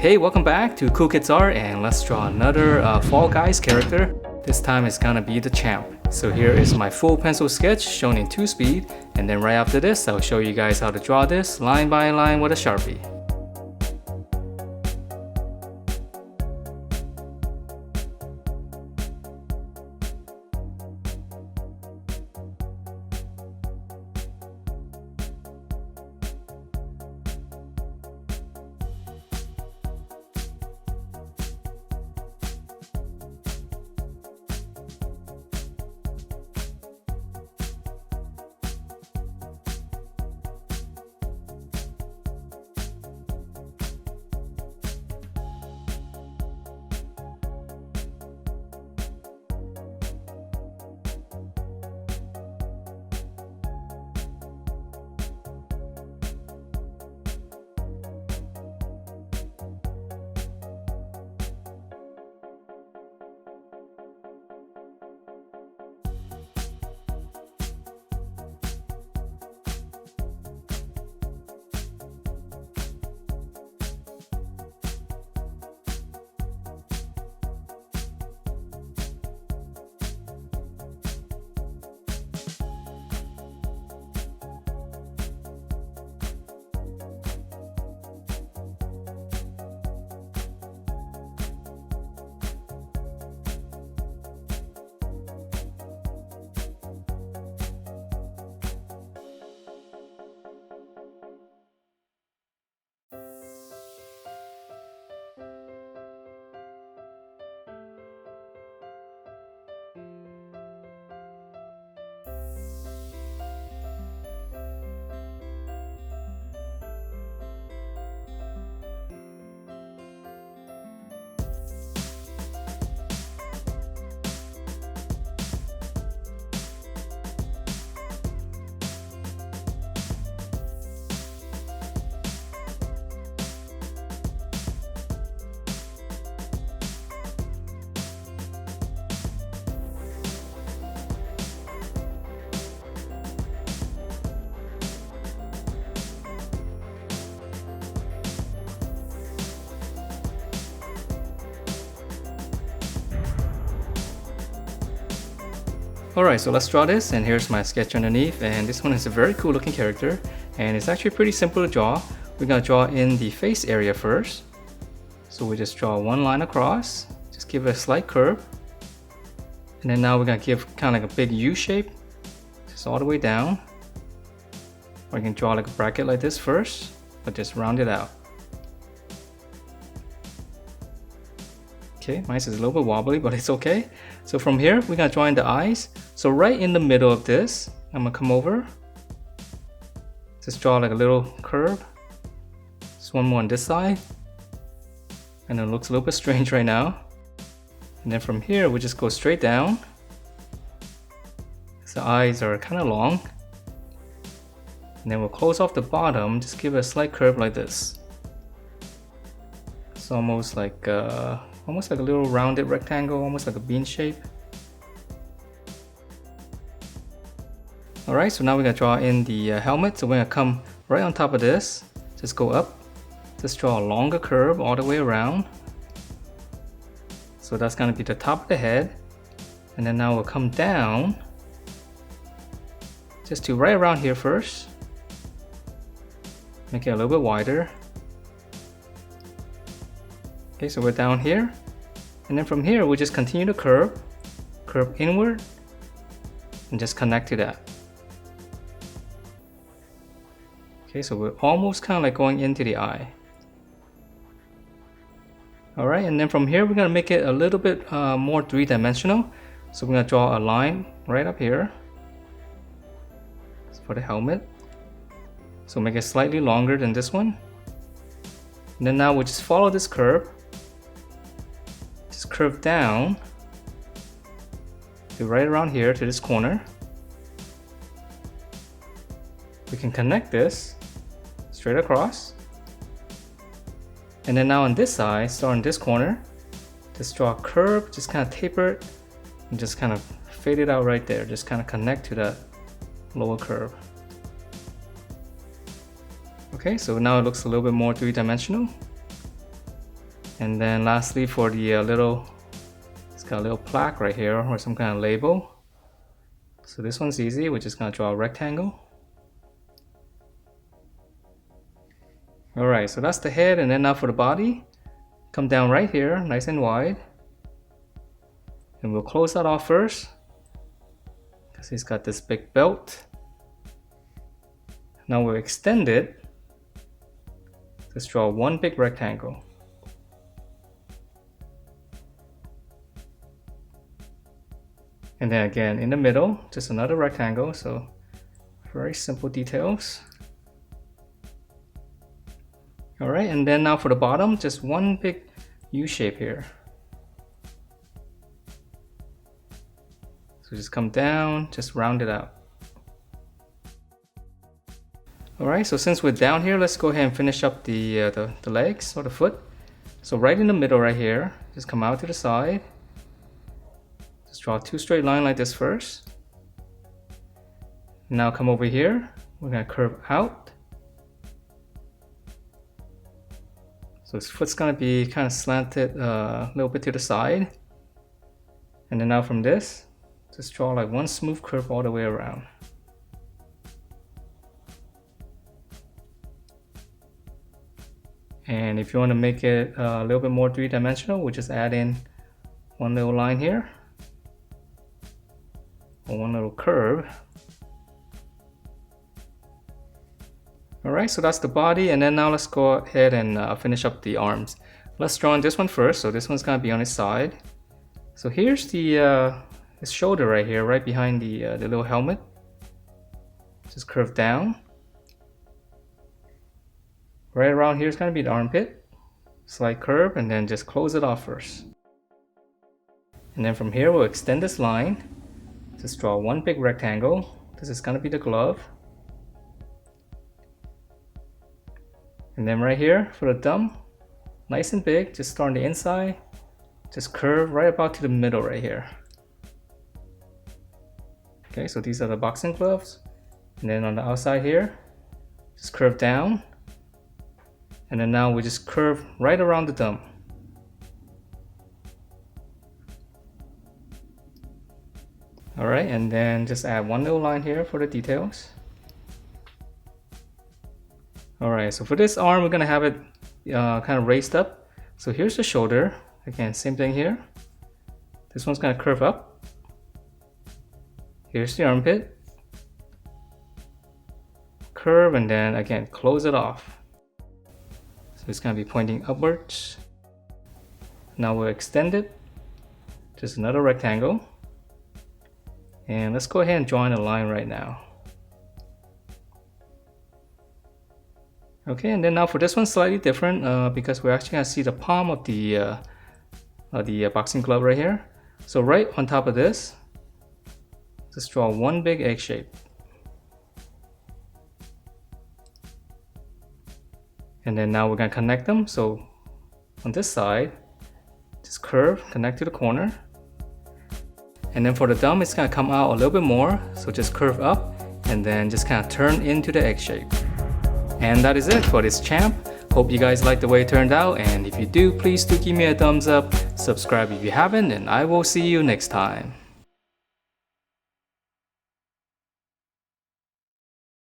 Hey, welcome back to Cool Kids Art, and let's draw another Fall Guys character. This time it's gonna be the champ. So here is my full pencil sketch shown in 2-speed, and then right after this I'll show you guys how to draw this line by line with a Sharpie. Alright, so let's draw this, and here's my sketch underneath, and this one is a very cool looking character, and it's actually pretty simple to draw. We're going to draw in the face area first. So we just draw one line across, just give it a slight curve, and then now we're going to give kind of like a big U shape, just all the way down. Or you can draw like a bracket like this first, but just round it out. Okay, mine is a little bit wobbly, but it's okay. So from here, we're gonna draw in the eyes. So right in the middle of this, I'm gonna come over. Just draw like a little curve. Just one more on this side. And it looks a little bit strange right now. And then from here, we just go straight down. The eyes are kind of long. And then we'll close off the bottom, just give it a slight curve like this. It's almost like a little rounded rectangle, almost like a bean shape. Alright, so now we're going to draw in the helmet. So we're going to come right on top of this, just go up, just draw a longer curve all the way around. So that's going to be the top of the head. And then now we'll come down, just to right around here first. Make it a little bit wider. Okay, so we're down here, and then from here we just continue to curve inward, and just connect to that. Okay, so we're almost kind of like going into the eye. Alright, and then from here we're going to make it a little bit more three-dimensional. So we're going to draw a line right up here for the helmet. So make it slightly longer than this one. And then now we'll just follow this curve. Just curve down to right around here to this corner. We can connect this straight across. And then now on this side, start on this corner, just draw a curve, just kind of taper it, and just kind of fade it out right there. Just kind of connect to that lower curve. Okay, so now it looks a little bit more three-dimensional. And then lastly, for the it's got a little plaque right here or some kind of label. So this one's easy. We're just gonna draw a rectangle. Alright, so that's the head, and then now for the body, come down right here, nice and wide. And we'll close that off first, because he's got this big belt. Now we'll extend it. Let's draw one big rectangle. And then again, in the middle, just another rectangle, so very simple details. Alright, and then now for the bottom, just one big U shape here. So just come down, just round it out. Alright, so since we're down here, let's go ahead and finish up the legs or the foot. So right in the middle right here, just come out to the side. Just draw two straight lines like this first. Now come over here, we're going to curve out. So his foot's going to be kind of slanted a little bit to the side. And then now from this, just draw like one smooth curve all the way around. And if you want to make it a little bit more three-dimensional, we'll just add in one little line here. Or one little curve. Alright, so that's the body, and then now let's go ahead and finish up the arms. Let's draw on this one first, so this one's going to be on its side. So here's the his shoulder right here, right behind the little helmet. Just curve down. Right around here is going to be the armpit. Slight curve, and then just close it off first. And then from here we'll extend this line. Just draw one big rectangle. This is going to be the glove. And then right here for the thumb, nice and big, just start on the inside, just curve right about to the middle right here. Okay, so these are the boxing gloves. And then on the outside here, just curve down. And then now we just curve right around the thumb. Alright, and then just add one little line here for the details. Alright, so for this arm, we're going to have it kind of raised up. So here's the shoulder. Again, same thing here. This one's going to curve up. Here's the armpit. Curve, and then again, close it off. So it's going to be pointing upwards. Now we'll extend it. Just another rectangle. And let's go ahead and draw in a line right now. Okay, and then now for this one, slightly different because we're actually going to see the palm of the boxing glove right here. So right on top of this, just draw one big egg shape. And then now we're going to connect them. So on this side, just curve, connect to the corner. And then for the thumb, it's going to come out a little bit more. So just curve up and then just kind of turn into the egg shape. And that is it for this champ. Hope you guys like the way it turned out, and if you do, please do give me a thumbs up, subscribe if you haven't, and I will see you next time.